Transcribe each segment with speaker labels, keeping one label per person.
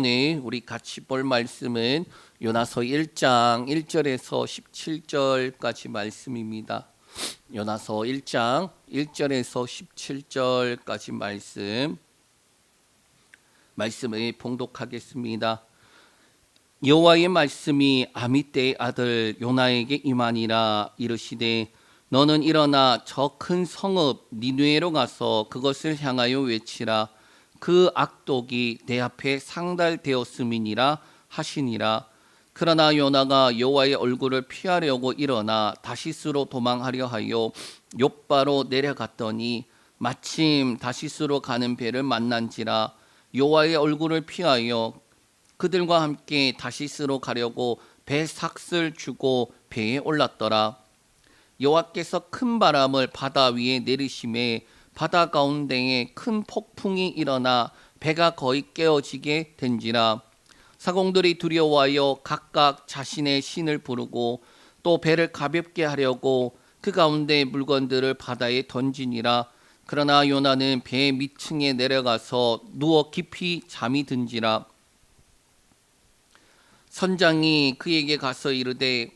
Speaker 1: 오늘 우리 같이 볼 말씀은 요나서 1장 1절에서 17절까지 말씀입니다. 요나서 1장 1절에서 17절까지 말씀을 봉독하겠습니다. 여호와의 말씀이 아미떼의 아들 요나에게 임하니라. 이르시되 너는 일어나 저 큰 성읍 니느웨로 가서 그것을 향하여 외치라. 그 악독이 내 앞에 상달되었음이니라 하시니라. 그러나 요나가 여호와의 얼굴을 피하려고 일어나 다시스로 도망하려 하여 욥바로 내려갔더니 마침 다시스로 가는 배를 만난지라. 여호와의 얼굴을 피하여 그들과 함께 다시스로 가려고 배 삭슬 주고 배에 올랐더라. 여호와께서 큰 바람을 바다 위에 내리심에 바다 가운데에 큰 폭풍이 일어나 배가 거의 깨어지게 된지라. 사공들이 두려워하여 각각 자신의 신을 부르고 또 배를 가볍게 하려고 그 가운데 물건들을 바다에 던지니라. 그러나 요나는 배 밑층에 내려가서 누워 깊이 잠이 든지라. 선장이 그에게 가서 이르되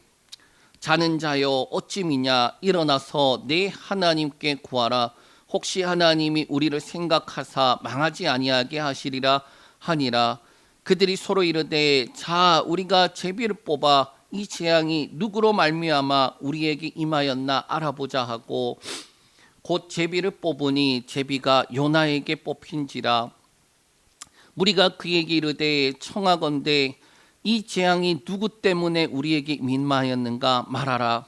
Speaker 1: 자는 자여 어찌 미냐. 일어나서 내 하나님께 구하라. 혹시 하나님이 우리를 생각하사 망하지 아니하게 하시리라 하니라. 그들이 서로 이르되 자 우리가 제비를 뽑아 이 재앙이 누구로 말미암아 우리에게 임하였나 알아보자 하고 곧 제비를 뽑으니 제비가 요나에게 뽑힌지라. 무리가 그에게 이르되 청하건대 이 재앙이 누구 때문에 우리에게 임하였는가 말하라.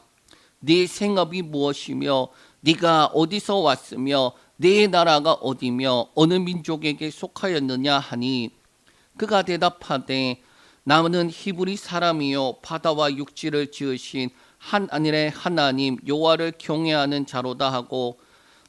Speaker 1: 네 생업이 무엇이며 네가 어디서 왔으며 네 나라가 어디며 어느 민족에게 속하였느냐 하니 그가 대답하되 나는 히브리 사람이요 바다와 육지를 지으신 하늘의 하나님 여호와를 경외하는 자로다 하고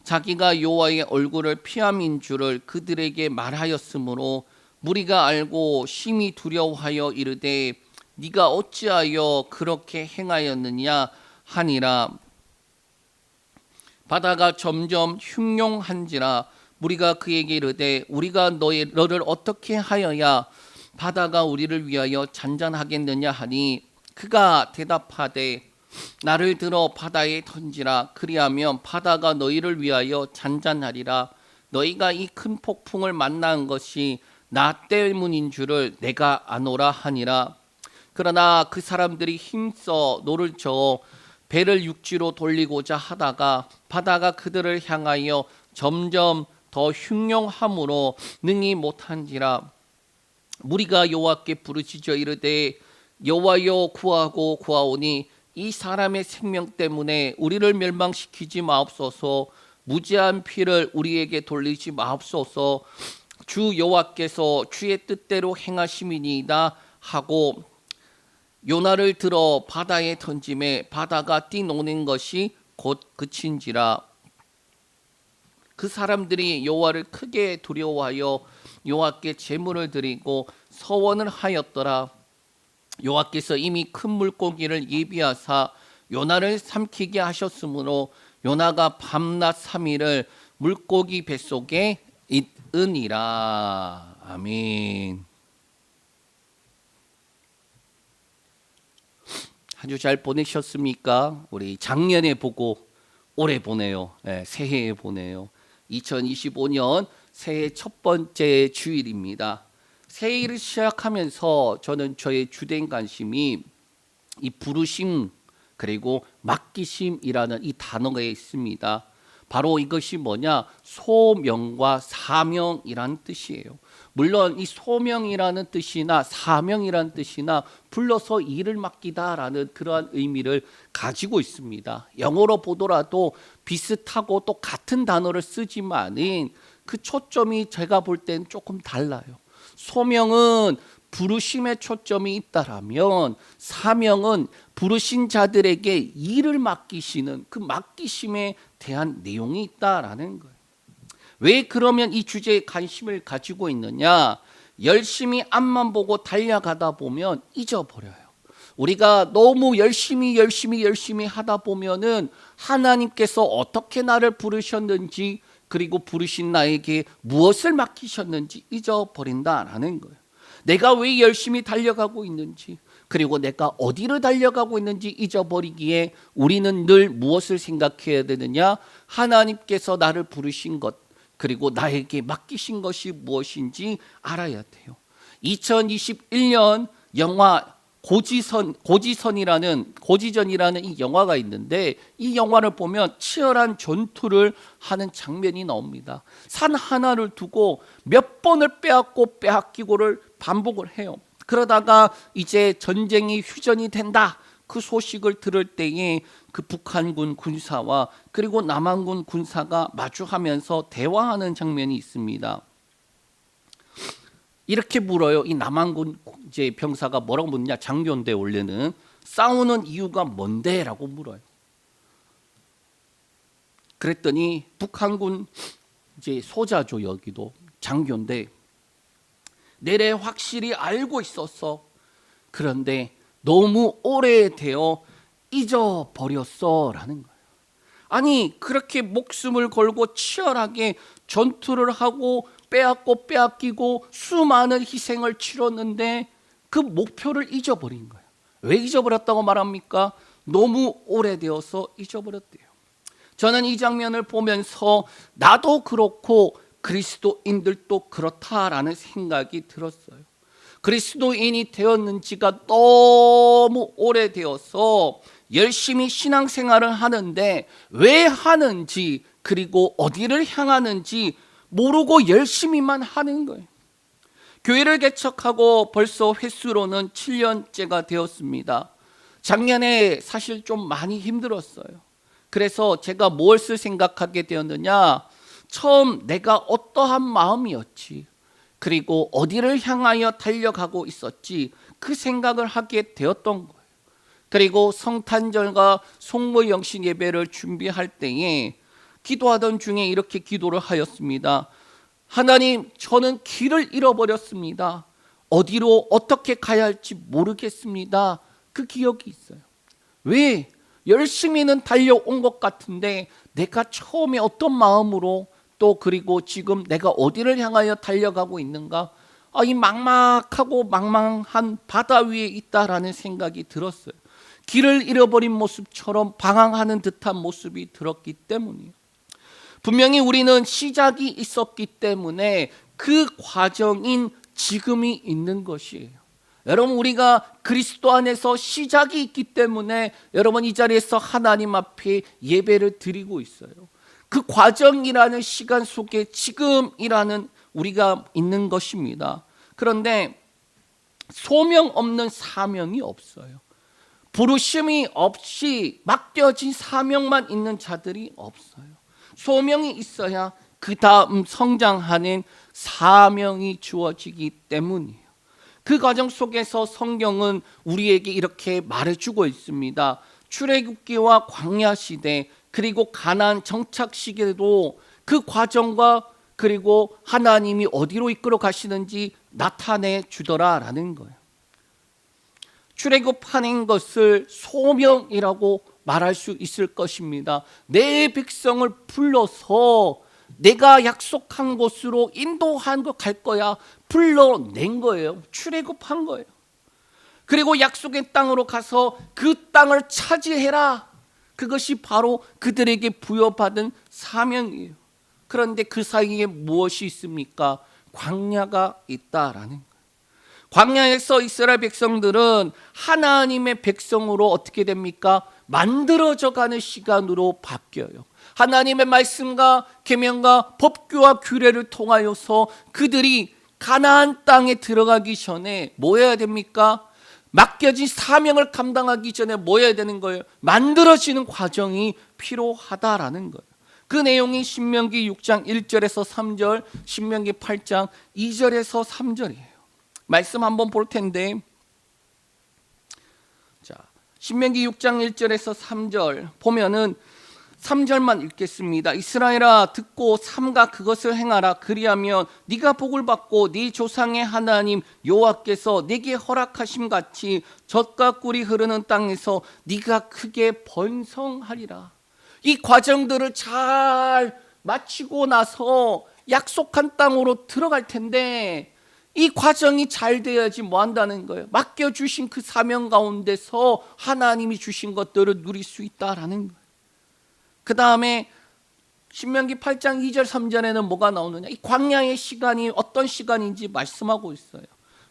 Speaker 1: 자기가 여호와의 얼굴을 피함인 줄을 그들에게 말하였으므로 무리가 알고 심히 두려워하여 이르되 네가 어찌하여 그렇게 행하였느냐 하니라. 바다가 점점 흉룡한지라. 무리가 그에게 이르되 우리가 너를 어떻게 하여야 바다가 우리를 위하여 잔잔하겠느냐 하니 그가 대답하되 나를 들어 바다에 던지라. 그리하면 바다가 너희를 위하여 잔잔하리라. 너희가 이 큰 폭풍을 만난 것이 나 때문인 줄을 내가 아노라 하니라. 그러나 그 사람들이 힘써 노를 저어 배를 육지로 돌리고자 하다가 바다가 그들을 향하여 점점 더 흉룡함으로 능히 못한지라. 무리가 여호와께 부르짖어 이르되 여호와여 구하고 구하오니 이 사람의 생명 때문에 우리를 멸망시키지 마옵소서. 무지한 피를 우리에게 돌리지 마옵소서. 주 여호와께서 주의 뜻대로 행하심이니이다 하고 요나를 들어 바다에 던짐에 바다가 뛰노는 것이 곧 그친지라. 그 사람들이 여호와를 크게 두려워하여 여호와께 제물을 드리고 서원을 하였더라. 여호와께서 이미 큰 물고기를 예비하사 요나를 삼키게 하셨으므로 요나가 밤낮 3일을 물고기 뱃속에 있으니라. 아멘. 한 주 잘 보내셨습니까? 우리 작년에 보고 올해 보내요. 새해에 보내요. 2025년 새해 첫 번째 주일입니다. 새해를 시작하면서 저는 저의 주된 관심이 이 부르심 그리고 맡기심이라는 이 단어가 있습니다. 바로 이것이 뭐냐? 소명과 사명이라는 뜻이에요. 물론 이 소명이라는 뜻이나 사명이라는 뜻이나 불러서 일을 맡기다라는 그러한 의미를 가지고 있습니다. 영어로 보더라도 비슷하고 또 같은 단어를 쓰지만은 그 초점이 제가 볼 땐 조금 달라요. 소명은 부르심에 초점이 있다라면 사명은 부르신 자들에게 일을 맡기시는 그 맡기심에 대한 내용이 있다라는 거예요. 왜 그러면 이 주제에 관심을 가지고 있느냐? 열심히 앞만 보고 달려가다 보면 잊어버려요. 우리가 너무 열심히 하다 보면은 하나님께서 어떻게 나를 부르셨는지 그리고 부르신 나에게 무엇을 맡기셨는지 잊어버린다라는 거예요. 내가 왜 열심히 달려가고 있는지, 그리고 내가 어디로 달려가고 있는지 잊어버리기에 우리는 늘 무엇을 생각해야 되느냐? 하나님께서 나를 부르신 것, 그리고 나에게 맡기신 것이 무엇인지 알아야 돼요. 2021년 영화 고지전이라는 이 영화가 있는데, 이 영화를 보면 치열한 전투를 하는 장면이 나옵니다. 산 하나를 두고 몇 번을 빼앗고 빼앗기고를 반복을 해요. 그러다가 이제 전쟁이 휴전이 된다, 그 소식을 들을 때에 그 북한군 군사와 그리고 남한군 군사가 마주하면서 대화하는 장면이 있습니다. 이렇게 물어요. 이 남한군 이제 병사가 뭐라고 묻냐? 장교인데 원래는 싸우는 이유가 뭔데? 라고 물어요. 그랬더니 북한군 이제 소자죠. 여기도 장교인데, 내래 확실히 알고 있었어. 그런데 너무 오래되어 잊어버렸어 라는 거예요. 아니, 그렇게 목숨을 걸고 치열하게 전투를 하고 빼앗고 빼앗기고 수많은 희생을 치렀는데 그 목표를 잊어버린 거예요. 왜 잊어버렸다고 말합니까? 너무 오래되어서 잊어버렸대요. 저는 이 장면을 보면서 나도 그렇고 그리스도인들도 그렇다라는 생각이 들었어요. 그리스도인이 되었는 지가 너무 오래되어서 열심히 신앙생활을 하는데 왜 하는지, 그리고 어디를 향하는지 모르고 열심히만 하는 거예요. 교회를 개척하고 벌써 횟수로는 7년째가 되었습니다. 작년에 사실 좀 많이 힘들었어요. 그래서 제가 무엇을 생각하게 되었느냐? 처음 내가 어떠한 마음이었지, 그리고 어디를 향하여 달려가고 있었지, 그 생각을 하게 되었던 거예요. 그리고 성탄절과 송무영신 예배를 준비할 때에 기도하던 중에 이렇게 기도를 하였습니다. 하나님, 저는 길을 잃어버렸습니다. 어디로 어떻게 가야 할지 모르겠습니다. 그 기억이 있어요. 왜? 열심히는 달려온 것 같은데 내가 처음에 어떤 마음으로, 또 그리고 지금 내가 어디를 향하여 달려가고 있는가? 이 막막하고 망망한 바다 위에 있다라는 생각이 들었어요. 길을 잃어버린 모습처럼 방황하는 듯한 모습이 들었기 때문이에요. 분명히 우리는 시작이 있었기 때문에 그 과정인 지금이 있는 것이에요. 여러분, 우리가 그리스도 안에서 시작이 있기 때문에 여러분 이 자리에서 하나님 앞에 예배를 드리고 있어요. 그 과정이라는 시간 속에 지금이라는 우리가 있는 것입니다. 그런데 소명 없는 사명이 없어요. 부르심이 없이 맡겨진 사명만 있는 자들이 없어요. 소명이 있어야 그 다음 성장하는 사명이 주어지기 때문이에요. 그 과정 속에서 성경은 우리에게 이렇게 말해주고 있습니다. 출애굽기와 광야 시대, 그리고 가나안 정착 시기에도 그 과정과 그리고 하나님이 어디로 이끌어 가시는지 나타내 주더라라는 거예요. 출애굽하는 것을 소명이라고 말할 수 있을 것입니다. 내 백성을 불러서 내가 약속한 곳으로 인도한 거 갈 거야. 불러낸 거예요. 출애굽한 거예요. 그리고 약속의 땅으로 가서 그 땅을 차지해라. 그것이 바로 그들에게 부여받은 사명이에요. 그런데 그 사이에 무엇이 있습니까? 광야가 있다라는 거예요. 광야에서 이스라엘 백성들은 하나님의 백성으로 어떻게 됩니까? 만들어져 가는 시간으로 바뀌어요. 하나님의 말씀과 계명과 법규와 규례를 통하여서 그들이 가나안 땅에 들어가기 전에 뭐 해야 됩니까? 맡겨진 사명을 감당하기 전에 뭐 해야 되는 거예요? 만들어지는 과정이 필요하다라는 거예요. 그 내용이 신명기 6장 1절에서 3절, 신명기 8장 2절에서 3절이에요. 말씀 한번 볼 텐데, 자, 신명기 6장 1절에서 3절 보면은 3절만 읽겠습니다. 이스라엘아, 듣고 삼가 그것을 행하라. 그리하면 네가 복을 받고 네 조상의 하나님 여호와께서 네게 허락하심 같이 젖과 꿀이 흐르는 땅에서 네가 크게 번성하리라. 이 과정들을 잘 마치고 나서 약속한 땅으로 들어갈 텐데, 이 과정이 잘 돼야지 뭐 한다는 거예요. 맡겨주신 그 사명 가운데서 하나님이 주신 것들을 누릴 수 있다라는 거예요. 그 다음에 신명기 8장 2절 3절에는 뭐가 나오느냐, 이 광야의 시간이 어떤 시간인지 말씀하고 있어요.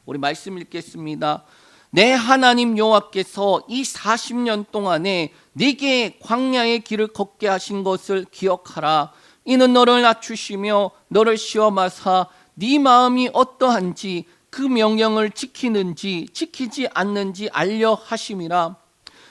Speaker 1: 우리 말씀 읽겠습니다. 내 하나님 여호와께서 이 40년 동안에 네게 광야의 길을 걷게 하신 것을 기억하라. 이는 너를 낮추시며 너를 시험하사 네 마음이 어떠한지 그 명령을 지키는지 지키지 않는지 알려 하심이라.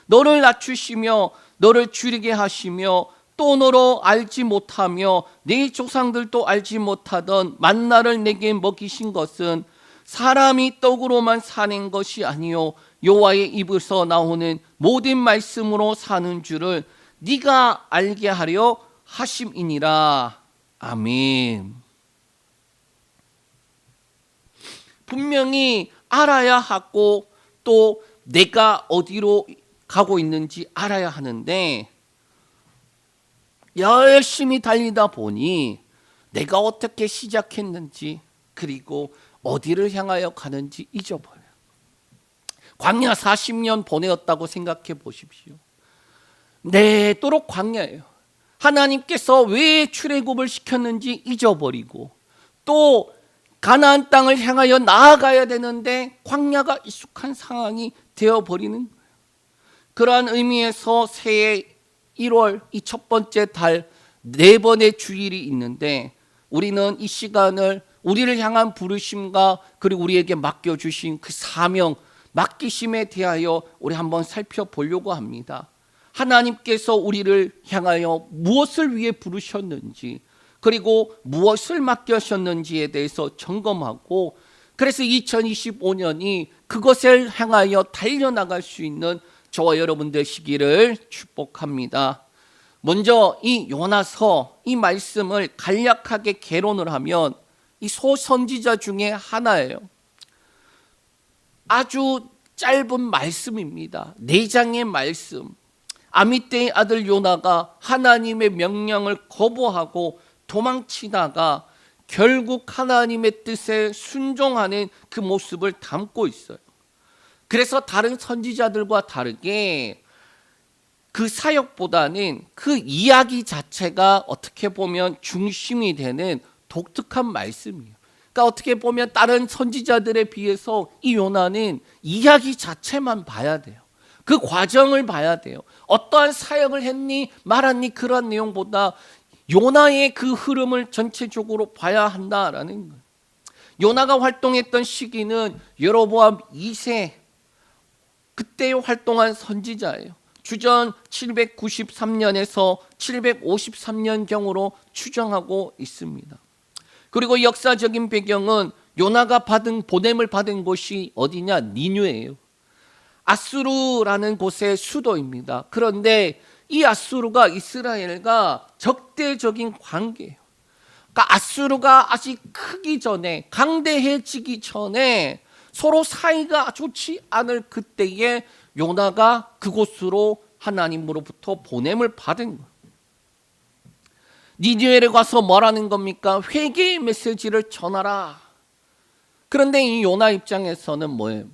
Speaker 1: 너를 낮추시며 너를 줄이게 하시며 또 너로 알지 못하며 네 조상들도 알지 못하던 만나를 내게 먹이신 것은 사람이 떡으로만 사는 것이 아니요 여호와의 입에서 나오는 모든 말씀으로 사는 줄을 네가 알게 하려 하심이니라. 아멘. 분명히 알아야 하고 또 내가 어디로 가고 있는지 알아야 하는데, 열심히 달리다 보니 내가 어떻게 시작했는지 그리고 어디를 향하여 가는지 잊어버려요. 광야 40년 보내었다고 생각해 보십시오. 내도록 광야예요. 하나님께서 왜 출애굽을 시켰는지 잊어버리고 또 가나안 땅을 향하여 나아가야 되는데 광야가 익숙한 상황이 되어버리는 거예요. 그러한 의미에서 새해 1월 이 첫 번째 달 4번의 주일이 있는데, 우리는 이 시간을 우리를 향한 부르심과 그리고 우리에게 맡겨주신 그 사명, 맡기심에 대하여 우리 한번 살펴보려고 합니다. 하나님께서 우리를 향하여 무엇을 위해 부르셨는지 그리고 무엇을 맡겨셨는지에 대해서 점검하고, 그래서 2025년이 그것을 향하여 달려나갈 수 있는 저와 여러분 되시기를 축복합니다. 먼저 이 요나서 이 말씀을 간략하게 개론을 하면 이 소선지자 중에 하나예요. 아주 짧은 말씀입니다. 4장의 말씀. 아미떼의 아들 요나가 하나님의 명령을 거부하고 도망치다가 결국 하나님의 뜻에 순종하는 그 모습을 담고 있어요. 그래서 다른 선지자들과 다르게 그 사역보다는 그 이야기 자체가 어떻게 보면 중심이 되는 독특한 말씀이에요. 그러니까 어떻게 보면 다른 선지자들에 비해서 이 요나는 이야기 자체만 봐야 돼요. 그 과정을 봐야 돼요. 어떠한 사역을 했니 말았니 그런 내용보다 요나의 그 흐름을 전체적으로 봐야 한다라는 거예요. 요나가 활동했던 시기는 여로보암 2세 그때 활동한 선지자예요. 주전 793년에서 753년경으로 추정하고 있습니다. 그리고 역사적인 배경은 요나가 보냄을 받은 곳이 어디냐? 니느웨예요. 아수르라는 곳의 수도입니다. 그런데 이 아수르가 이스라엘과 적대적인 관계예요. 그러니까 아수르가 아직 크기 전에, 강대해지기 전에 서로 사이가 좋지 않을 그때에 요나가 그곳으로 하나님으로부터 보냄을 받은 거예요. 니느웨에 가서 뭐라는 겁니까? 회개의 메시지를 전하라. 그런데 이 요나 입장에서는 뭐예요?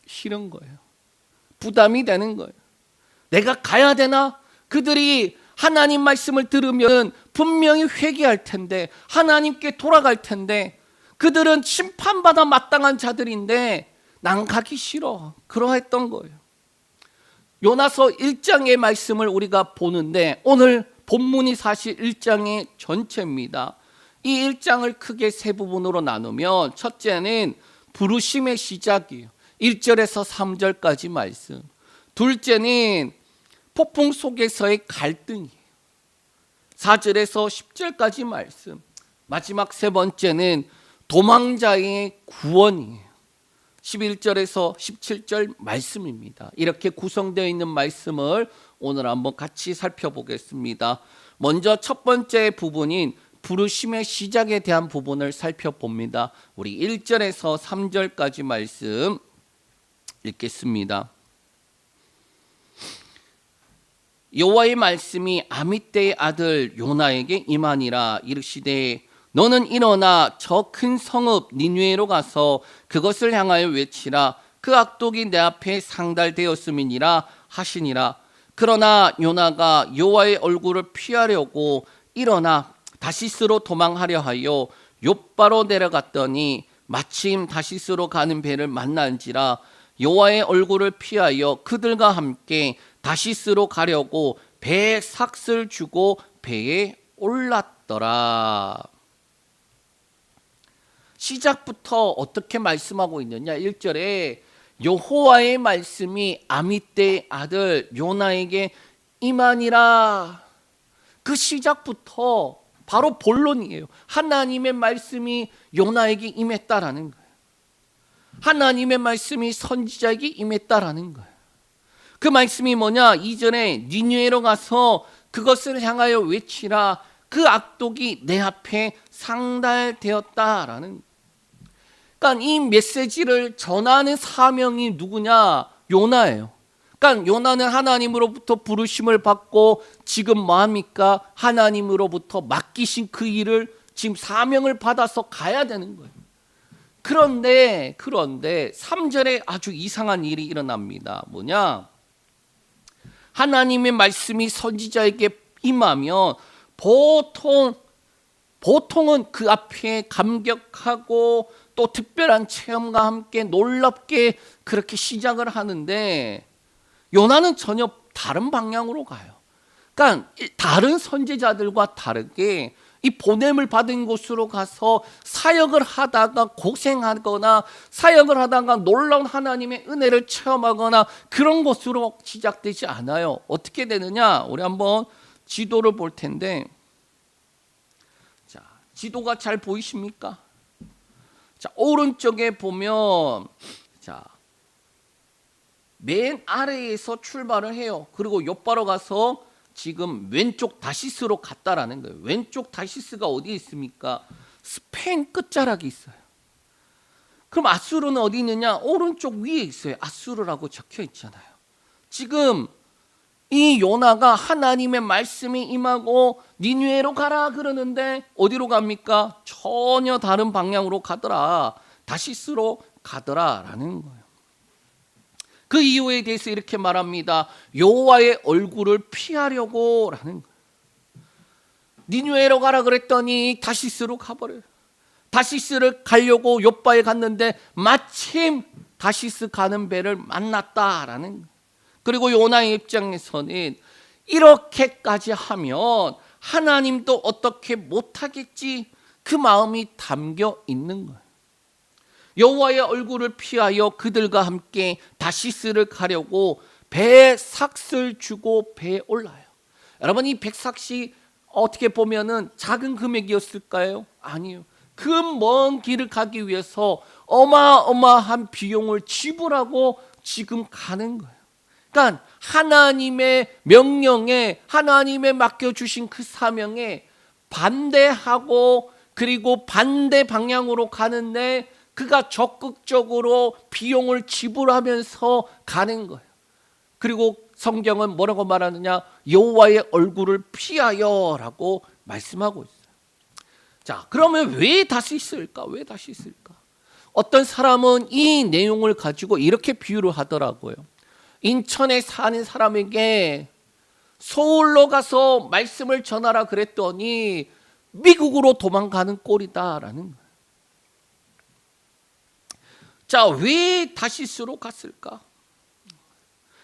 Speaker 1: 싫은 거예요. 부담이 되는 거예요. 내가 가야 되나? 그들이 하나님 말씀을 들으면 분명히 회개할 텐데, 하나님께 돌아갈 텐데, 그들은 심판받아 마땅한 자들인데 난 가기 싫어. 그러했던 거예요. 요나서 1장의 말씀을 우리가 보는데, 오늘 본문이 사실 1장의 전체입니다. 이 1장을 크게 세 부분으로 나누면, 첫째는 부르심의 시작이에요. 1절에서 3절까지 말씀. 둘째는 폭풍 속에서의 갈등이에요. 4절에서 10절까지 말씀. 마지막 세 번째는 도망자의 구원이에요. 11절에서 17절 말씀입니다. 이렇게 구성되어 있는 말씀을 오늘 한번 같이 살펴보겠습니다. 먼저 첫 번째 부분인 부르심의 시작에 대한 부분을 살펴봅니다. 우리 1절에서 3절까지 말씀 읽겠습니다. 여호와의 말씀이 아미떼의 아들 요나에게 임하니라. 이르시되 너는 일어나 저 큰 성읍 니느웨로 가서 그것을 향하여 외치라. 그 악독이 내 앞에 상달되었음이니라 하시니라. 그러나 요나가 여호와의 얼굴을 피하려고 일어나 다시스로 도망하려 하여 욥바로 내려갔더니 마침 다시스로 가는 배를 만난지라. 여호와의 얼굴을 피하여 그들과 함께 다시스로 가려고 배에 삭슬 주고 배에 올랐더라. 시작부터 어떻게 말씀하고 있느냐? 1절에 여호와의 말씀이 아미떼의 아들 요나에게 임하니라. 그 시작부터 바로 본론이에요. 하나님의 말씀이 요나에게 임했다라는 거예요. 하나님의 말씀이 선지자에게 임했다라는 거예요. 그 말씀이 뭐냐? 이전에 니느웨로 가서 그것을 향하여 외치라. 그 악독이 내 앞에 상달되었다라는 거예요. 그러니까 이 메시지를 전하는 사명이 누구냐? 요나예요. 그러니까 요나는 하나님으로부터 부르심을 받고 지금 뭐합니까? 하나님으로부터 맡기신 그 일을 지금 사명을 받아서 가야 되는 거예요. 그런데 3절에 아주 이상한 일이 일어납니다. 뭐냐? 하나님의 말씀이 선지자에게 임하면 보통은 그 앞에 감격하고 또 특별한 체험과 함께 놀랍게 그렇게 시작을 하는데 요나는 전혀 다른 방향으로 가요. 그러니까 다른 선지자들과 다르게 이 보냄을 받은 곳으로 가서 사역을 하다가 고생하거나 사역을 하다가 놀라운 하나님의 은혜를 체험하거나 그런 것으로 시작되지 않아요. 어떻게 되느냐? 우리 한번 지도를 볼 텐데, 자, 지도가 잘 보이십니까? 자, 오른쪽에 보면 자, 맨 아래에서 출발을 해요. 그리고 욥바로 가서 지금 왼쪽 다시스로 갔다라는 거예요. 왼쪽 다시스가 어디에 있습니까? 스페인 끝자락에 있어요. 그럼 아수르는 어디 있느냐? 오른쪽 위에 있어요. 아수르라고 적혀 있잖아요. 지금 이 요나가 하나님의 말씀이 임하고 니느웨로 가라 그러는데 어디로 갑니까? 전혀 다른 방향으로 가더라. 다시스로 가더라라는 거예요. 그 이유에 대해서 이렇게 말합니다. 여호와의 얼굴을 피하려고라는 거예요. 니느웨로 가라 그랬더니 다시스로 가버려요. 다시스를 가려고 욥바에 갔는데 마침 다시스 가는 배를 만났다라는 거예요. 그리고 요나의 입장에서는 이렇게까지 하면 하나님도 어떻게 못하겠지, 그 마음이 담겨 있는 거예요. 여호와의 얼굴을 피하여 그들과 함께 다시스를 가려고 배에 삭슬 주고 배에 올라요. 여러분, 이 백삭시 어떻게 보면은 작은 금액이었을까요? 아니요. 그 먼 길을 가기 위해서 어마어마한 비용을 지불하고 지금 가는 거예요. 그러니까 하나님의 명령에, 하나님의 맡겨주신 그 사명에 반대하고 그리고 반대 방향으로 가는데 그가 적극적으로 비용을 지불하면서 가는 거예요. 그리고 성경은 뭐라고 말하느냐? 여호와의 얼굴을 피하여라고 말씀하고 있어요. 자, 그러면 왜 다시 있을까? 왜 다시 있을까? 어떤 사람은 이 내용을 가지고 이렇게 비유를 하더라고요. 인천에 사는 사람에게 서울로 가서 말씀을 전하라 그랬더니 미국으로 도망가는 꼴이다라는 거예요. 자, 왜 다시스로 갔을까?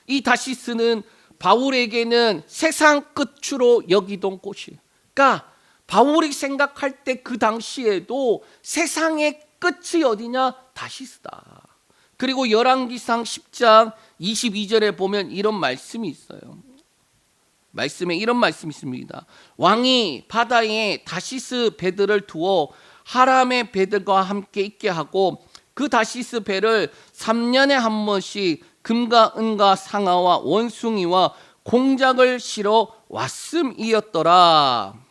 Speaker 1: 이 다시스는 바울에게는 세상 끝으로 여기던 곳이에요. 그러니까 바울이 생각할 때 그 당시에도 세상의 끝이 어디냐? 다시스다. 그리고 열왕기상 10장 22절에 보면 이런 말씀이 있어요. 말씀에 이런 말씀이 있습니다. 왕이 바다에 다시스 배들을 두어 하람의 배들과 함께 있게 하고 그 다시스 배를 3년에 한 번씩 금과 은과 상아와 원숭이와 공작을 실어 왔음이었더라.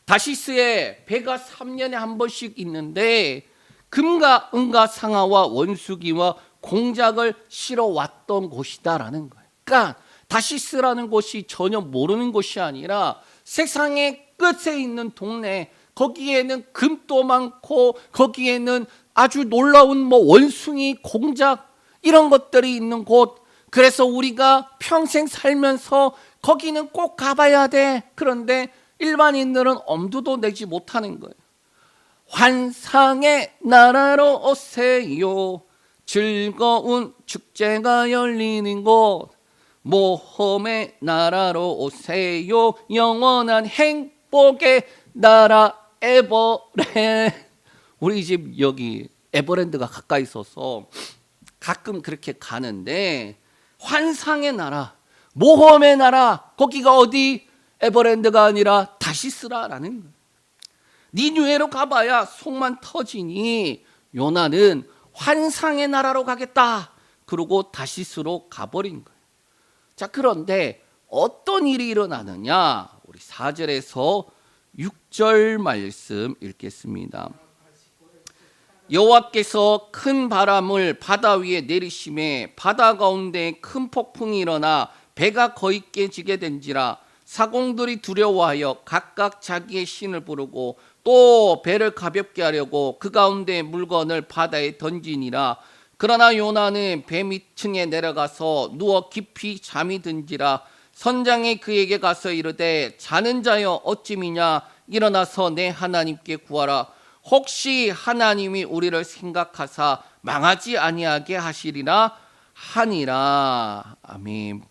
Speaker 1: 다시스에 배가 3년에 한 번씩 있는데 금과 은과 상아와 원숭이와 공작을 실어 왔던 곳이다라는 거예요. 그러니까 다시스라는 곳이 전혀 모르는 곳이 아니라 세상의 끝에 있는 동네, 거기에는 금도 많고 거기에는 아주 놀라운 원숭이 공작 이런 것들이 있는 곳. 그래서 우리가 평생 살면서 거기는 꼭 가봐야 돼. 그런데 일반인들은 엄두도 내지 못하는 거예요. 환상의 나라로 오세요. 즐거운 축제가 열리는 곳. 모험의 나라로 오세요. 영원한 행복의 나라 에버랜드. 우리 집 여기 에버랜드가 가까이 있어서 가끔 그렇게 가는데, 환상의 나라, 모험의 나라, 거기가 어디? 에버랜드가 아니라 다시스라라는 거예요. 니누에로 가봐야 속만 터지니 요나는 환상의 나라로 가겠다. 그러고 다시스로 가버린 거예요. 자, 그런데 어떤 일이 일어나느냐? 우리 4절에서 6절 말씀 읽겠습니다. 여호와께서 큰 바람을 바다 위에 내리심에 바다 가운데 큰 폭풍이 일어나 배가 거의 깨지게 된지라. 사공들이 두려워하여 각각 자기의 신을 부르고 또 배를 가볍게 하려고 그 가운데 물건을 바다에 던지니라. 그러나 요나는 배 밑층에 내려가서 누워 깊이 잠이 든지라. 선장이 그에게 가서 이르되 자는 자여 어찌미냐, 일어나서 내 하나님께 구하라. 혹시 하나님이 우리를 생각하사 망하지 아니하게 하시리라 하니라. 아멘.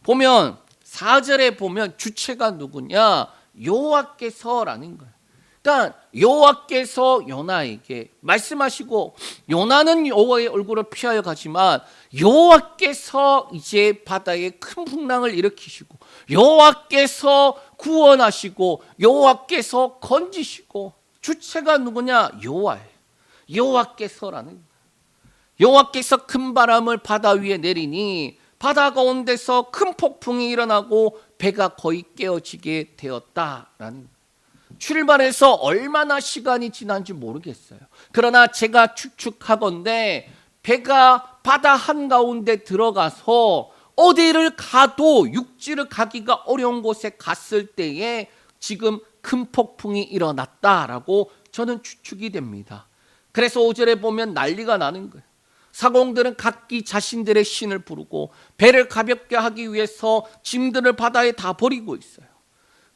Speaker 1: 보면 4절에 보면 주체가 누구냐? 여호와께서라는 거예요. 그러니까 여호와께서 요나에게 말씀하시고, 요나는 여호와의 얼굴을 피하여 가지만 여호와께서 이제 바다에 큰 풍랑을 일으키시고 여호와께서 구원하시고 여호와께서 건지시고, 주체가 누구냐? 여호와예요. 여호와께서라는 거예요. 여호와께서 큰 바람을 바다 위에 내리니 바다 가운데서 큰 폭풍이 일어나고 배가 거의 깨어지게 되었다라는 거예요. 출발해서 얼마나 시간이 지난지 모르겠어요. 그러나 제가 추측하건대 배가 바다 한가운데 들어가서 어디를 가도 육지를 가기가 어려운 곳에 갔을 때에 지금 큰 폭풍이 일어났다라고 저는 추측이 됩니다. 그래서 5절에 보면 난리가 나는 거예요. 사공들은 각기 자신들의 신을 부르고 배를 가볍게 하기 위해서 짐들을 바다에 다 버리고 있어요.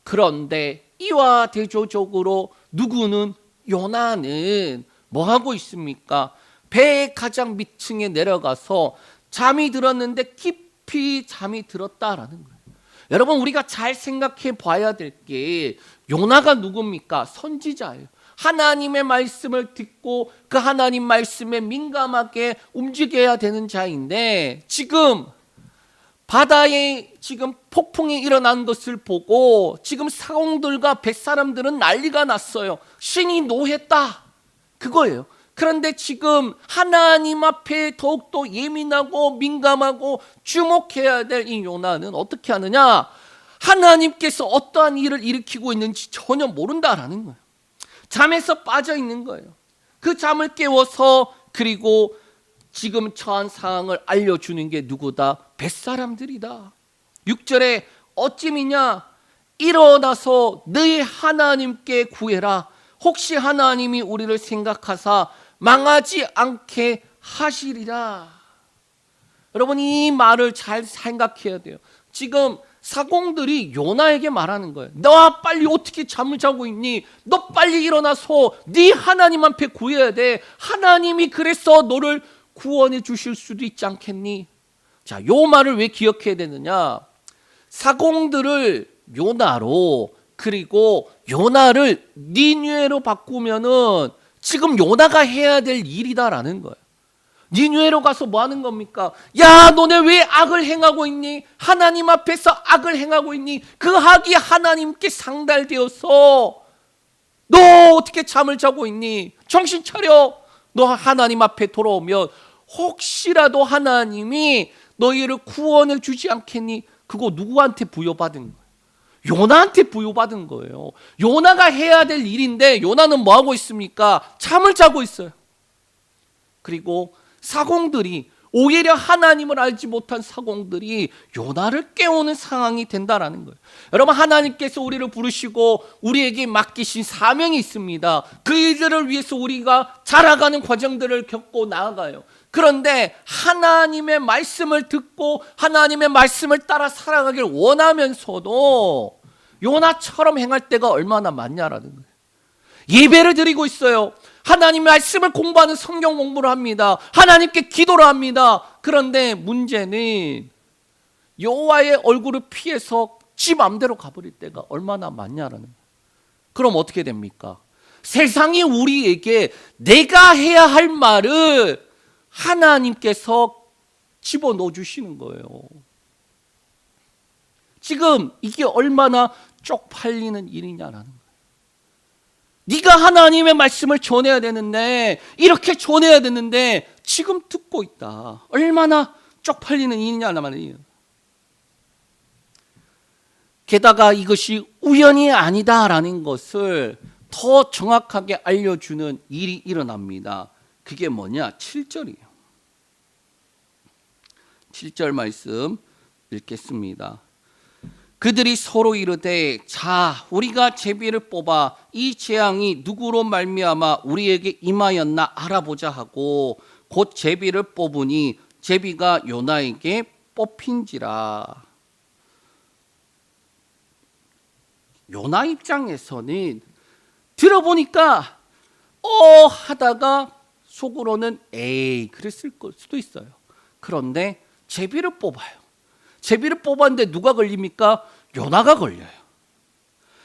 Speaker 1: 그런데 이와 대조적으로 누구는, 요나는 뭐 하고 있습니까? 배의 가장 밑층에 내려가서 잠이 들었는데 깊이 잠이 들었다라는 거예요. 여러분, 우리가 잘 생각해 봐야 될 게, 요나가 누굽니까? 선지자예요. 하나님의 말씀을 듣고 그 하나님 말씀에 민감하게 움직여야 되는 자인데, 지금 바다에 지금 폭풍이 일어난 것을 보고 지금 사공들과 뱃사람들은 난리가 났어요. 신이 노했다, 그거예요. 그런데 지금 하나님 앞에 더욱더 예민하고 민감하고 주목해야 될 이 요나는 어떻게 하느냐? 하나님께서 어떠한 일을 일으키고 있는지 전혀 모른다라는 거예요. 잠에서 빠져 있는 거예요. 그 잠을 깨워서, 그리고 지금 처한 상황을 알려주는 게 누구다? 뱃사람들이다. 6절에 어찌미냐, 일어나서 너희 하나님께 구해라. 혹시 하나님이 우리를 생각하사 망하지 않게 하시리라. 여러분, 이 말을 잘 생각해야 돼요. 지금 사공들이 요나에게 말하는 거예요. 너 빨리 어떻게 잠을 자고 있니? 너 빨리 일어나서 네 하나님 앞에 구해야 돼. 하나님이 그래서 너를 구원해 주실 수도 있지 않겠니? 자, 요 말을 왜 기억해야 되느냐? 사공들을 요나로, 그리고 요나를 니느웨로 바꾸면은 지금 요나가 해야 될 일이다라는 거예요. 니느웨로 가서 뭐 하는 겁니까? 야, 너네 왜 악을 행하고 있니? 하나님 앞에서 악을 행하고 있니? 그 악이 하나님께 상달되어서 너 어떻게 잠을 자고 있니? 정신 차려. 너 하나님 앞에 돌아오면 혹시라도 하나님이 너희를 구원해 주지 않겠니? 그거 누구한테 부여받은 거예요? 요나한테 부여받은 거예요. 요나가 해야 될 일인데 요나는 뭐 하고 있습니까? 잠을 자고 있어요. 그리고 사공들이 오히려 하나님을 알지 못한 사공들이 요나를 깨우는 상황이 된다라는 거예요. 여러분, 하나님께서 우리를 부르시고 우리에게 맡기신 사명이 있습니다. 그 일들을 위해서 우리가 자라가는 과정들을 겪고 나아가요. 그런데 하나님의 말씀을 듣고 하나님의 말씀을 따라 살아가길 원하면서도 요나처럼 행할 때가 얼마나 많냐라는 거예요. 예배를 드리고 있어요. 하나님의 말씀을 공부하는 성경 공부를 합니다. 하나님께 기도를 합니다. 그런데 문제는 여호와의 얼굴을 피해서 지 맘대로 가버릴 때가 얼마나 많냐라는 거예요. 그럼 어떻게 됩니까? 세상이 우리에게 내가 해야 할 말을 하나님께서 집어넣어 주시는 거예요. 지금 이게 얼마나 쪽팔리는 일이냐라는 거예요. 네가 하나님의 말씀을 전해야 되는데, 이렇게 전해야 되는데 지금 듣고 있다. 얼마나 쪽팔리는 일이냐는 말이에요. 게다가 이것이 우연이 아니다라는 것을 더 정확하게 알려주는 일이 일어납니다. 그게 뭐냐? 7절이에요. 7절 말씀 읽겠습니다. 그들이 서로 이르되 자 우리가 제비를 뽑아 이 재앙이 누구로 말미암아 우리에게 임하였나 알아보자 하고 곧 제비를 뽑으니 제비가 요나에게 뽑힌지라. 요나 입장에서는 들어보니까 하다가 속으로는 에이 그랬을 수도 있어요. 그런데 제비를 뽑아요. 제비를 뽑았는데 누가 걸립니까? 요나가 걸려요.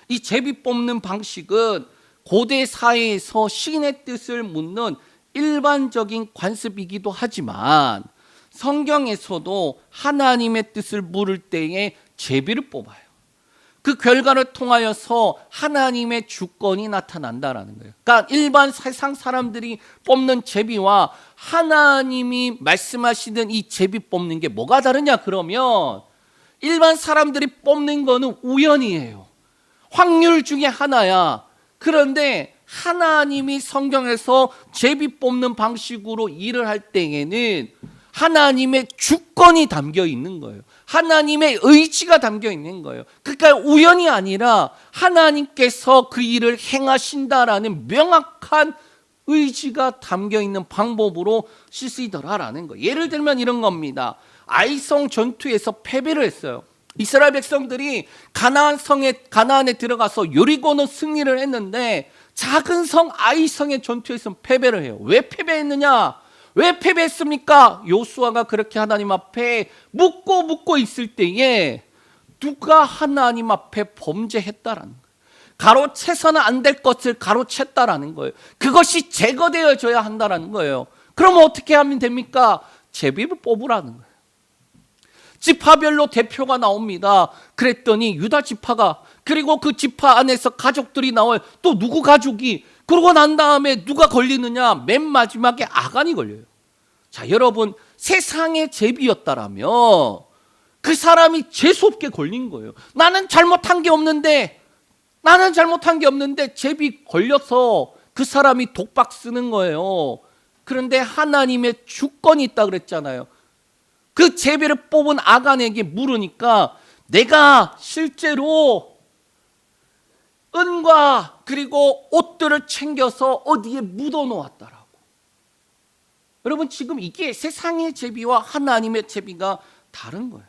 Speaker 1: 이 제비 뽑는 방식은 고대 사회에서 신의 뜻을 묻는 일반적인 관습이기도 하지만 성경에서도 하나님의 뜻을 물을 때에 제비를 뽑아요. 그 결과를 통하여서 하나님의 주권이 나타난다라는 거예요. 그러니까 일반 세상 사람들이 뽑는 제비와 하나님이 말씀하시는 이 제비 뽑는 게 뭐가 다르냐 그러면 일반 사람들이 뽑는 거는 우연이에요. 확률 중에 하나야. 그런데 하나님이 성경에서 제비 뽑는 방식으로 일을 할 때에는 하나님의 주권이 담겨 있는 거예요. 하나님의 의지가 담겨 있는 거예요. 그러니까 우연이 아니라 하나님께서 그 일을 행하신다라는 명확한 의지가 담겨 있는 방법으로 쓰시더라라는 거예요. 예를 들면 이런 겁니다. 아이성 전투에서 패배를 했어요. 이스라엘 백성들이 가나안에 들어가서 여리고는 승리를 했는데 작은 성 아이성의 전투에서 패배를 해요. 왜 패배했느냐? 왜 패배했습니까? 요수아가 그렇게 하나님 앞에 묻고 있을 때에 누가 하나님 앞에 범죄했다라는 거예요. 가로채서는 안 될 것을 가로챘다라는 거예요. 그것이 제거되어져야 한다라는 거예요. 그럼 어떻게 하면 됩니까? 제비를 뽑으라는 거예요. 지파별로 대표가 나옵니다. 그랬더니 유다 지파가, 그리고 그 지파 안에서 가족들이 나와요. 또 누구 가족이, 그러고 난 다음에 누가 걸리느냐? 맨 마지막에 아간이 걸려요. 자, 여러분, 세상의 제비였다라면 그 사람이 재수없게 걸린 거예요. 나는 잘못한 게 없는데 제비 걸려서 그 사람이 독박 쓰는 거예요. 그런데 하나님의 주권이 있다 그랬잖아요. 그 제비를 뽑은 아간에게 물으니까 내가 실제로 은과 그리고 옷들을 챙겨서 어디에 묻어 놓았다라고. 여러분, 지금 이게 세상의 제비와 하나님의 제비가 다른 거예요.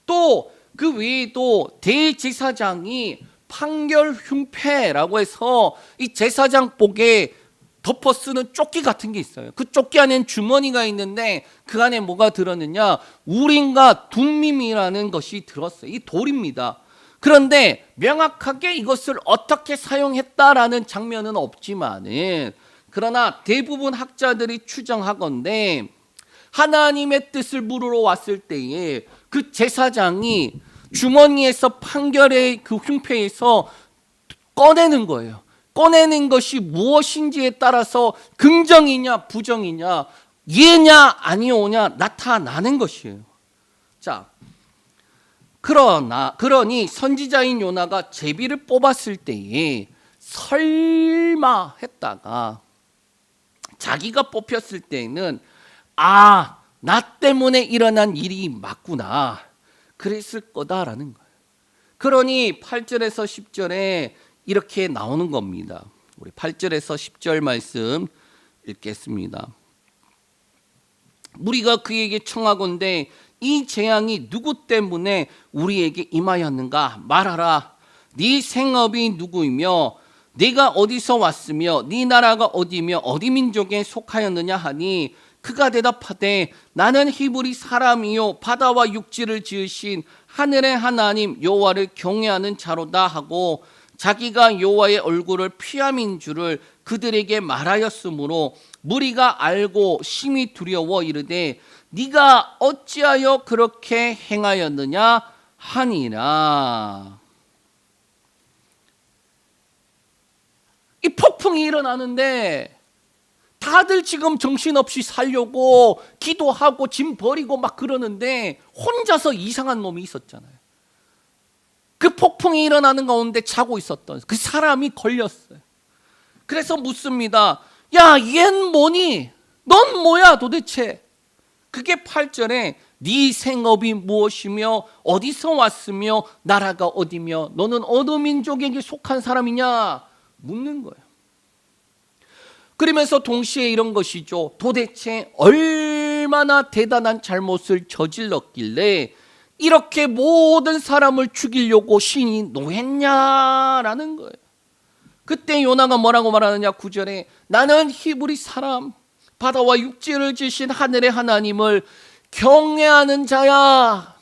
Speaker 1: 또 그 외에도 대제사장이 판결 흉패라고 해서 이 제사장복에 덮어 쓰는 조끼 같은 게 있어요. 그 조끼 안에는 주머니가 있는데 그 안에 뭐가 들었느냐? 우림과 둠밈이라는 것이 들었어요. 이 돌입니다. 그런데 명확하게 이것을 어떻게 사용했다라는 장면은 없지만은, 그러나 대부분 학자들이 추정하건대 하나님의 뜻을 물으러 왔을 때에 그 제사장이 주머니에서 판결의 그 흉패에서 꺼내는 거예요. 꺼내는 것이 무엇인지에 따라서 긍정이냐 부정이냐, 예냐 아니오냐 나타나는 것이에요. 자, 그러니 선지자인 요나가 제비를 뽑았을 때에 설마 했다가 자기가 뽑혔을 때에는 아, 나 때문에 일어난 일이 맞구나. 그랬을 거다라는 거예요. 그러니 8절에서 10절에 이렇게 나오는 겁니다. 우리 8절에서 10절 말씀 읽겠습니다. 우리가 그에게 청하건대 이 재앙이 누구 때문에 우리에게 임하였는가 말하라. 네 생업이 누구이며 네가 어디서 왔으며 네 나라가 어디며 어디 민족에 속하였느냐 하니 그가 대답하되 나는 히브리 사람이요 바다와 육지를 지으신 하늘의 하나님 여호와를 경외하는 자로다 하고 자기가 여호와의 얼굴을 피함인 줄을 그들에게 말하였으므로 무리가 알고 심히 두려워 이르되 네가 어찌하여 그렇게 행하였느냐 하니라. 이 폭풍이 일어나는데 다들 지금 정신없이 살려고 기도하고 짐 버리고 막 그러는데 혼자서 이상한 놈이 있었잖아요. 그 폭풍이 일어나는 가운데 자고 있었던 그 사람이 걸렸어요. 그래서 묻습니다. 야, 얜 뭐니? 넌 뭐야 도대체? 그게 8절에 네 생업이 무엇이며 어디서 왔으며 나라가 어디며 너는 어느 민족에게 속한 사람이냐 묻는 거예요. 그러면서 동시에 이런 것이죠. 도대체 얼마나 대단한 잘못을 저질렀길래 이렇게 모든 사람을 죽이려고 신이 노했냐라는 거예요. 그때 요나가 뭐라고 말하느냐 9절에 나는 히브리 사람 바다와 육지를 지신 하늘의 하나님을 경외하는 자야.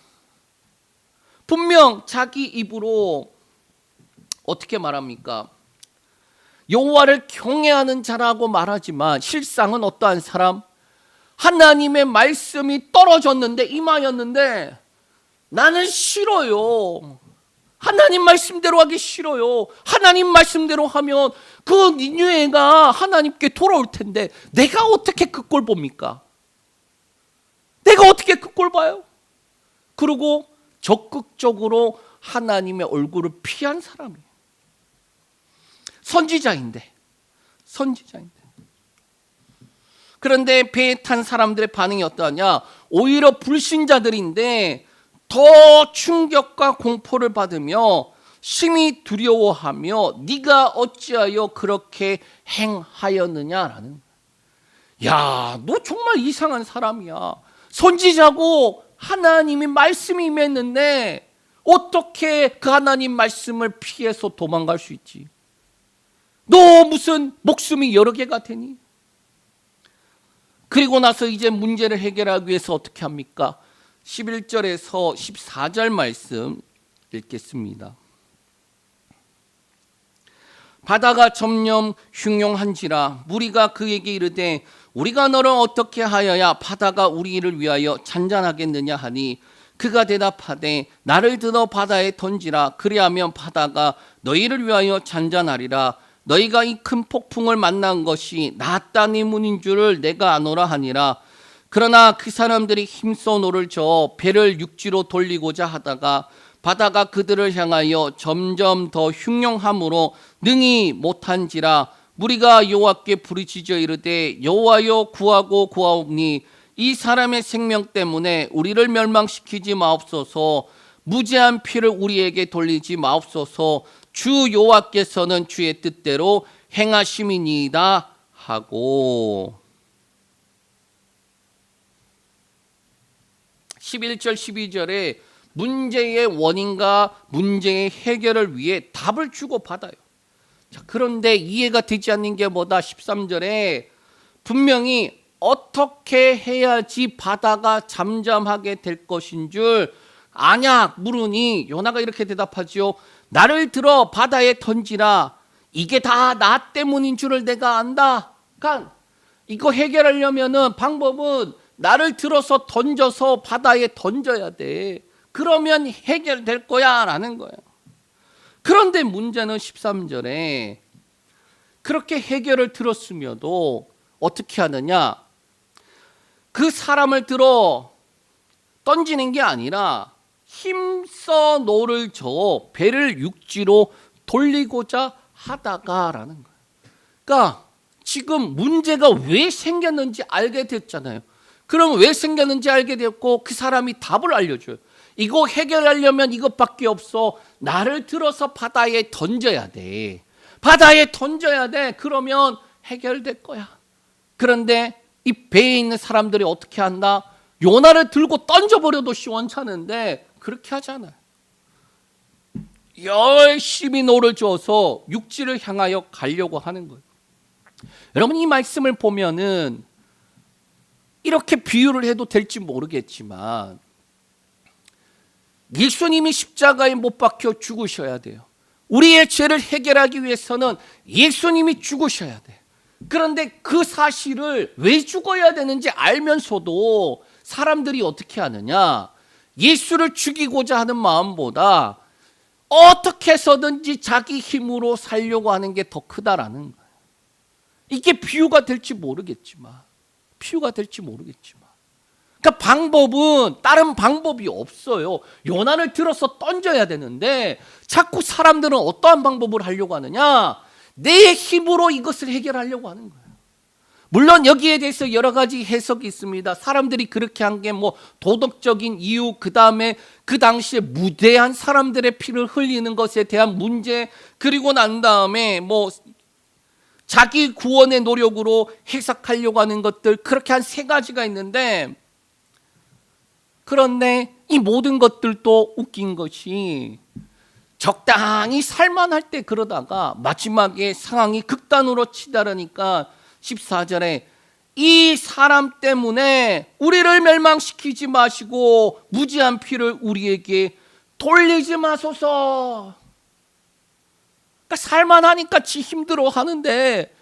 Speaker 1: 분명 자기 입으로 어떻게 말합니까? 여호와를 경외하는 자라고 말하지만 실상은 어떠한 사람? 하나님의 말씀이 떨어졌는데 임하였는데 나는 싫어요. 하나님 말씀대로 하기 싫어요. 하나님 말씀대로 하면 그 니느웨가 하나님께 돌아올 텐데 내가 어떻게 그 꼴 봅니까? 내가 어떻게 그 꼴 봐요? 그리고 적극적으로 하나님의 얼굴을 피한 사람이에요. 선지자인데. 그런데 배에 탄 사람들의 반응이 어떠하냐? 오히려 불신자들인데 더 충격과 공포를 받으며 심히 두려워하며 네가 어찌하여 그렇게 행하였느냐라는. 야, 너 정말 이상한 사람이야. 선지자고 하나님이 말씀이 임했는데 어떻게 그 하나님 말씀을 피해서 도망갈 수 있지? 너 무슨 목숨이 여러 개가 되니? 그리고 나서 이제 문제를 해결하기 위해서 어떻게 합니까? 11절에서 14절 말씀 읽겠습니다. 바다가 점점 흉용한지라 무리가 그에게 이르되 우리가 너를 어떻게 하여야 바다가 우리를 위하여 잔잔하겠느냐 하니 그가 대답하되 나를 들어 바다에 던지라 그리하면 바다가 너희를 위하여 잔잔하리라. 너희가 이 큰 폭풍을 만난 것이 나 따님인 줄을 내가 아노라 하니라. 그러나 그 사람들이 힘써 노를 저어 배를 육지로 돌리고자 하다가 바다가 그들을 향하여 점점 더 흉용함으로 능히 못한지라. 무리가 여호와께 부르짖어 이르되 여호와여 구하고 구하옵니 이 사람의 생명 때문에 우리를 멸망시키지 마옵소서. 무죄한 피를 우리에게 돌리지 마옵소서. 주 여호와께서는 주의 뜻대로 행하심이니이다 하고. 11절 12절에 문제의 원인과 문제의 해결을 위해 답을 주고받아요. 자, 그런데 이해가 되지 않는 게 뭐다? 13절에 분명히 어떻게 해야지 바다가 잠잠하게 될 것인 줄 아냐 물으니 요나가 이렇게 대답하지요. 나를 들어 바다에 던지라. 이게 다 나 때문인 줄을 내가 안다. 그러니까 이거 해결하려면은 방법은 나를 들어서 던져서 바다에 던져야 돼. 그러면 해결될 거야 라는 거예요. 그런데 문제는 13절에 그렇게 해결을 들었으며도 어떻게 하느냐? 그 사람을 들어 던지는 게 아니라 힘써 노를 저어 배를 육지로 돌리고자 하다가라는 거예요. 그러니까 지금 문제가 왜 생겼는지 알게 됐잖아요. 그럼 왜 생겼는지 알게 되었고 그 사람이 답을 알려줘요. 이거 해결하려면 이것밖에 없어. 나를 들어서 바다에 던져야 돼. 바다에 던져야 돼. 그러면 해결될 거야. 그런데 이 배에 있는 사람들이 어떻게 한다? 요나를 들고 던져버려도 시원찮은데 그렇게 하잖아요. 열심히 노를 저어서 육지를 향하여 가려고 하는 거예요. 여러분, 이 말씀을 보면은 이렇게 비유를 해도 될지 모르겠지만 예수님이 십자가에 못 박혀 죽으셔야 돼요. 우리의 죄를 해결하기 위해서는 예수님이 죽으셔야 돼. 그런데 그 사실을 왜 죽어야 되는지 알면서도 사람들이 어떻게 하느냐? 예수를 죽이고자 하는 마음보다 어떻게 해서든지 자기 힘으로 살려고 하는 게 더 크다라는 거예요. 이게 비유가 될지 모르겠지만, 그러니까 방법은 다른 방법이 없어요. 요나를 들어서 던져야 되는데 자꾸 사람들은 어떠한 방법을 하려고 하느냐? 내 힘으로 이것을 해결하려고 하는 거예요. 물론 여기에 대해서 여러 가지 해석이 있습니다. 사람들이 그렇게 한 게 뭐 도덕적인 이유, 그 다음에 그 당시에 무대한 사람들의 피를 흘리는 것에 대한 문제, 그리고 난 다음에 뭐 자기 구원의 노력으로 해석하려고 하는 것들, 그렇게 한 세 가지가 있는데, 그런데 이 모든 것들도 웃긴 것이 적당히 살만할 때 그러다가 마지막에 상황이 극단으로 치달으니까 14절에 이 사람 때문에 우리를 멸망시키지 마시고 무지한 피를 우리에게 돌리지 마소서. 그러니까 살만하니까 지 힘들어 하는데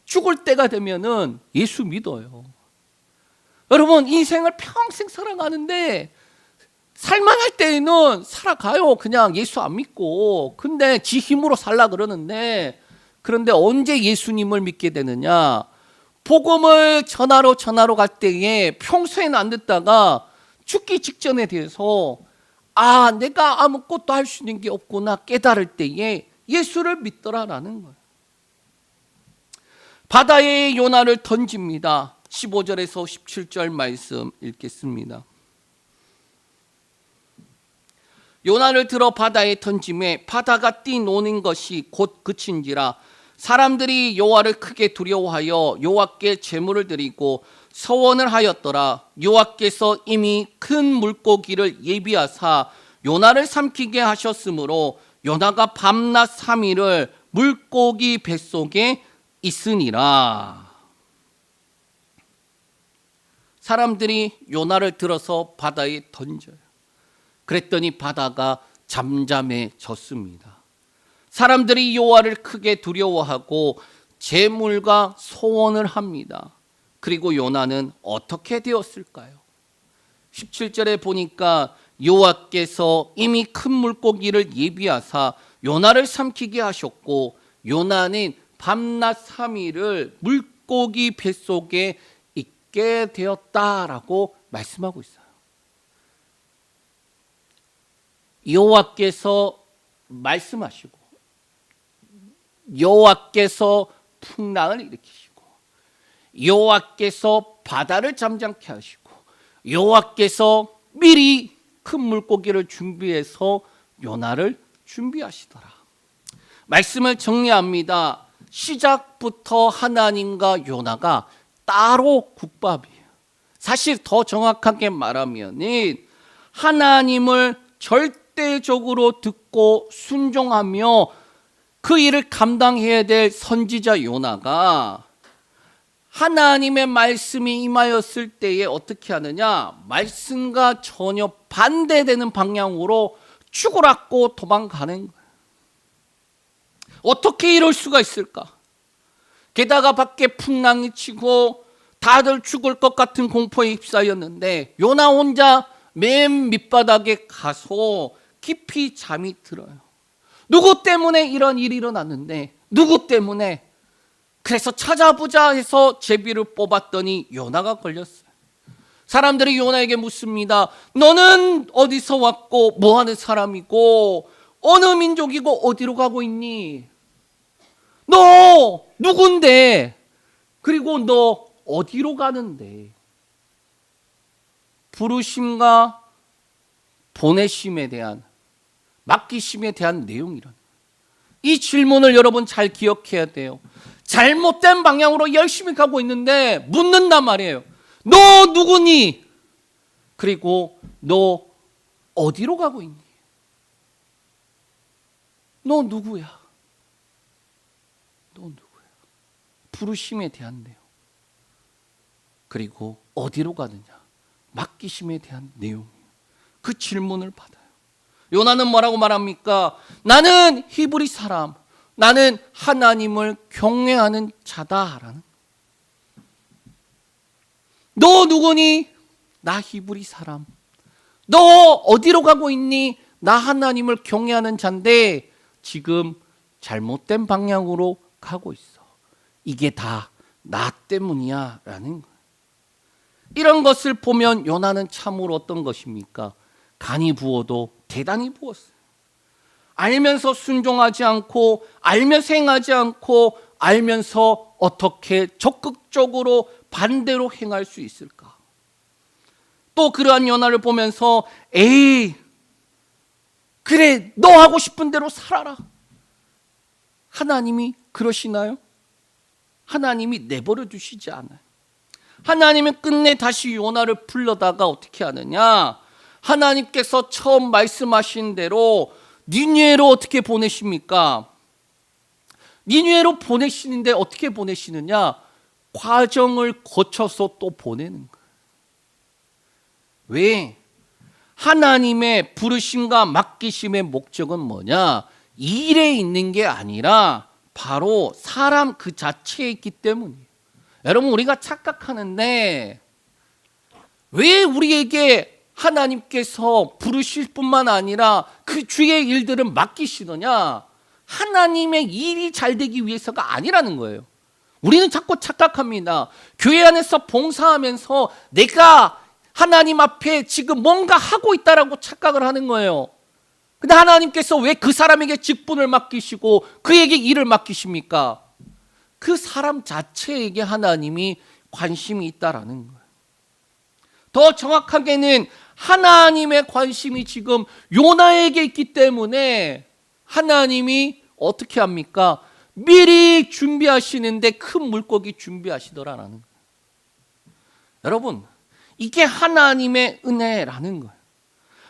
Speaker 1: 죽을 때가 되면은 예수 믿어요. 여러분, 인생을 평생 살아가는데 살만할 때에는 살아가요. 그냥 예수 안 믿고. 근데 지 힘으로 살라 그러는데, 그런데 언제 예수님을 믿게 되느냐? 복음을 전하러 갈 때에 평소에는 안 듣다가 죽기 직전에 대해서 내가 아무것도 할 수 있는 게 없구나 깨달을 때에 예수를 믿더라라는 거예요. 바다에 요나를 던집니다. 15절에서 17절 말씀 읽겠습니다. 요나를 들어 바다에 던짐에 바다가 뛰노는 것이 곧 그친지라 사람들이 여호와를 크게 두려워하여 여호와께 제물을 드리고 서원을 하였더라. 여호와께서 이미 큰 물고기를 예비하사 요나를 삼키게 하셨으므로 요나가 밤낮 3일을 물고기 뱃속에 있으니라. 사람들이 요나를 들어서 바다에 던져요. 그랬더니 바다가 잠잠해졌습니다. 사람들이 여호와를 크게 두려워하고 제물과 소원을 합니다. 그리고 요나는 어떻게 되었을까요? 17절에 보니까 여호와께서 이미 큰 물고기를 예비하사 요나를 삼키게 하셨고 요나는 밤낮 3일을 물고기 뱃속에 있게 되었다라고 말씀하고 있어요. 여호와께서 말씀하시고 여호와께서 풍랑을 일으키시고 여호와께서 바다를 잠잠케 하시고 여호와께서 미리 큰 물고기를 준비해서 요나를 준비하시더라. 말씀을 정리합니다. 시작부터 하나님과 요나가 따로 국밥이에요. 사실 더 정확하게 말하면 하나님을 절대적으로 듣고 순종하며 그 일을 감당해야 될 선지자 요나가 하나님의 말씀이 임하였을 때에 어떻게 하느냐? 말씀과 전혀 반대되는 방향으로 죽으라고 도망가는 거예요. 어떻게 이럴 수가 있을까? 게다가 밖에 풍랑이 치고 다들 죽을 것 같은 공포에 휩싸였는데 요나 혼자 맨 밑바닥에 가서 깊이 잠이 들어요. 누구 때문에 이런 일이 일어났는데, 누구 때문에? 그래서 찾아보자 해서 제비를 뽑았더니 요나가 걸렸어요. 사람들이 요나에게 묻습니다. 너는 어디서 왔고 뭐 하는 사람이고 어느 민족이고 어디로 가고 있니? 너 누군데? 그리고 너 어디로 가는데? 부르심과 보내심에 대한, 맡기심에 대한 내용이라는 거예요. 이 질문을 여러분 잘 기억해야 돼요. 잘못된 방향으로 열심히 가고 있는데 묻는단 말이에요. 너 누구니? 그리고 너 어디로 가고 있니? 너 누구야? 너 누구야? 부르심에 대한 내용. 그리고 어디로 가느냐? 맡기심에 대한 내용이에요. 그 질문을 받아요. 요나는 뭐라고 말합니까? 나는 히브리 사람, 나는 하나님을 경외하는 자다라는. 너 누구니? 나 히브리 사람. 너 어디로 가고 있니? 나 하나님을 경외하는 자인데 지금 잘못된 방향으로 가고 있어. 이게 다 나 때문이야 라는 거예요. 이런 것을 보면 요나는 참으로 어떤 것입니까? 간이 부어도 대단히 부었어요. 알면서 순종하지 않고, 알면서 행하지 않고, 알면서 어떻게 적극적으로 반대로 행할 수 있을까? 또 그러한 요나를 보면서 에이, 그래, 너 하고 싶은 대로 살아라. 하나님이 그러시나요? 하나님이 내버려 두시지 않아요. 하나님은 끝내 다시 요나를 불러다가 어떻게 하느냐? 하나님께서 처음 말씀하신 대로 니느웨로 어떻게 보내십니까? 니느웨로 보내시는데 어떻게 보내시느냐? 과정을 거쳐서 또 보내는 거예요. 왜? 하나님의 부르심과 맡기심의 목적은 뭐냐? 일에 있는 게 아니라 바로 사람 그 자체에 있기 때문이에요. 여러분, 우리가 착각하는데 왜 우리에게 하나님께서 부르실 뿐만 아니라 그 주의 일들을 맡기시느냐? 하나님의 일이 잘 되기 위해서가 아니라는 거예요. 우리는 자꾸 착각합니다. 교회 안에서 봉사하면서 내가 하나님 앞에 지금 뭔가 하고 있다라고 착각을 하는 거예요. 근데 하나님께서 왜 그 사람에게 직분을 맡기시고 그에게 일을 맡기십니까? 그 사람 자체에게 하나님이 관심이 있다라는 거예요. 더 정확하게는 하나님의 관심이 지금 요나에게 있기 때문에 하나님이 어떻게 합니까? 미리 준비하시는데 큰 물고기 준비하시더라라는 거예요. 여러분, 이게 하나님의 은혜라는 거예요.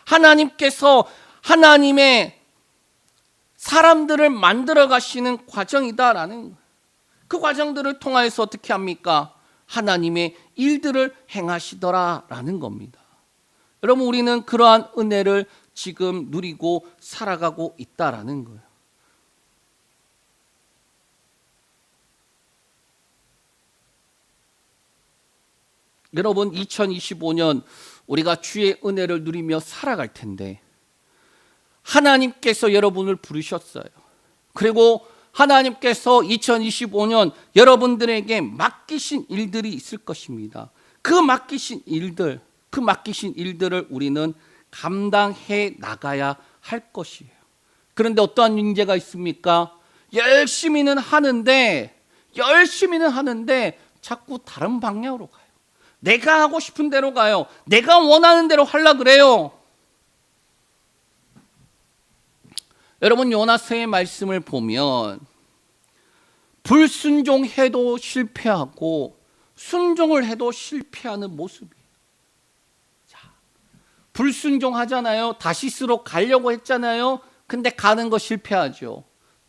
Speaker 1: 하나님께서 하나님의 사람들을 만들어 가시는 과정이다라는 거예요. 그 과정들을 통하여서 어떻게 합니까? 하나님의 일들을 행하시더라라는 겁니다. 여러분, 우리는 그러한 은혜를 지금 누리고 살아가고 있다라는 거예요. 여러분, 2025년 우리가 주의 은혜를 누리며 살아갈 텐데 하나님께서 여러분을 부르셨어요. 그리고 하나님께서 2025년 여러분들에게 맡기신 일들이 있을 것입니다. 그 맡기신 일들을 우리는 감당해 나가야 할 것이에요. 그런데 어떠한 문제가 있습니까? 열심히는 하는데 자꾸 다른 방향으로 가요. 내가 하고 싶은 대로 가요. 내가 원하는 대로 하려고 그래요. 여러분, 요나서의 말씀을 보면 불순종해도 실패하고 순종을 해도 실패하는 모습이에요. 자, 불순종하잖아요. 다시스로 가려고 했잖아요. 근데 가는 거 실패하죠.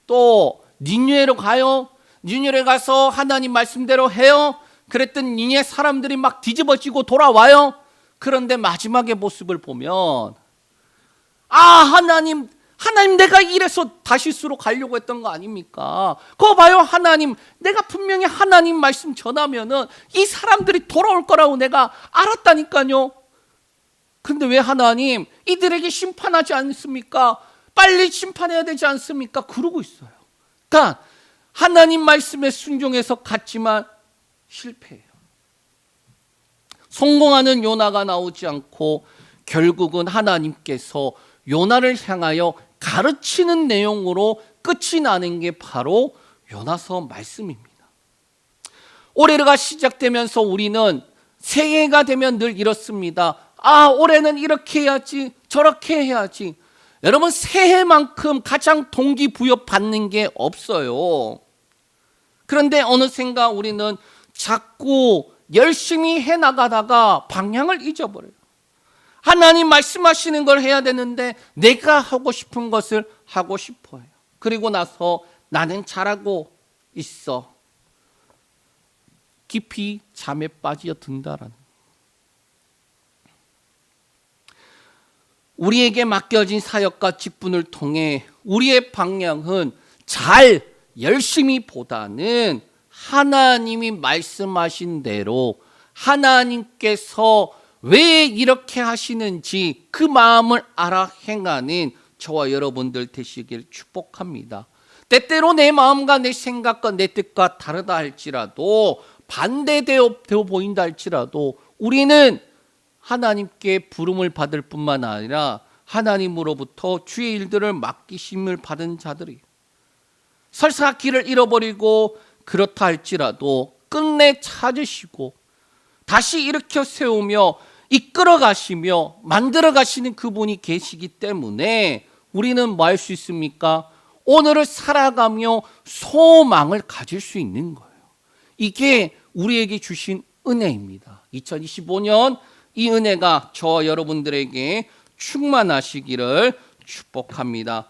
Speaker 1: 또 니느웨로 가요. 니느웨에 가서 하나님 말씀대로 해요. 그랬더니 니느웨 사람들이 막 뒤집어지고 돌아와요. 그런데 마지막의 모습을 보면 하나님 내가 이래서 다시스로 가려고 했던 거 아닙니까? 그거 봐요. 하나님, 내가 분명히 하나님 말씀 전하면은 이 사람들이 돌아올 거라고 내가 알았다니까요. 그런데 왜 하나님 이들에게 심판하지 않습니까? 빨리 심판해야 되지 않습니까? 그러고 있어요. 그러니까 하나님 말씀에 순종해서 갔지만 실패해요. 성공하는 요나가 나오지 않고 결국은 하나님께서 요나를 향하여 가르치는 내용으로 끝이 나는 게 바로 요나서 말씀입니다. 올해가 시작되면서 우리는 새해가 되면 늘 이렇습니다. 올해는 이렇게 해야지, 저렇게 해야지. 여러분, 새해만큼 가장 동기부여 받는 게 없어요. 그런데 어느샌가 우리는 자꾸 열심히 해나가다가 방향을 잊어버려요. 하나님 말씀하시는 걸 해야 되는데 내가 하고 싶은 것을 하고 싶어요. 그리고 나서 나는 잘하고 있어. 깊이 잠에 빠져든다라는. 우리에게 맡겨진 사역과 직분을 통해 우리의 방향은 잘 열심히 보다는 하나님이 말씀하신 대로 하나님께서 왜 이렇게 하시는지 그 마음을 알아 행하는 저와 여러분들 되시길 축복합니다. 때때로 내 마음과 내 생각과 내 뜻과 다르다 할지라도, 반대되어 보인다 할지라도 우리는 하나님께 부름을 받을 뿐만 아니라 하나님으로부터 주의 일들을 맡기심을 받은 자들이에요. 설사 길을 잃어버리고 그렇다 할지라도 끝내 찾으시고 다시 일으켜 세우며 이끌어 가시며 만들어 가시는 그분이 계시기 때문에 우리는 뭐 할 수 있습니까? 오늘을 살아가며 소망을 가질 수 있는 거예요. 이게 우리에게 주신 은혜입니다. 2025년 이 은혜가 저와 여러분들에게 충만하시기를 축복합니다.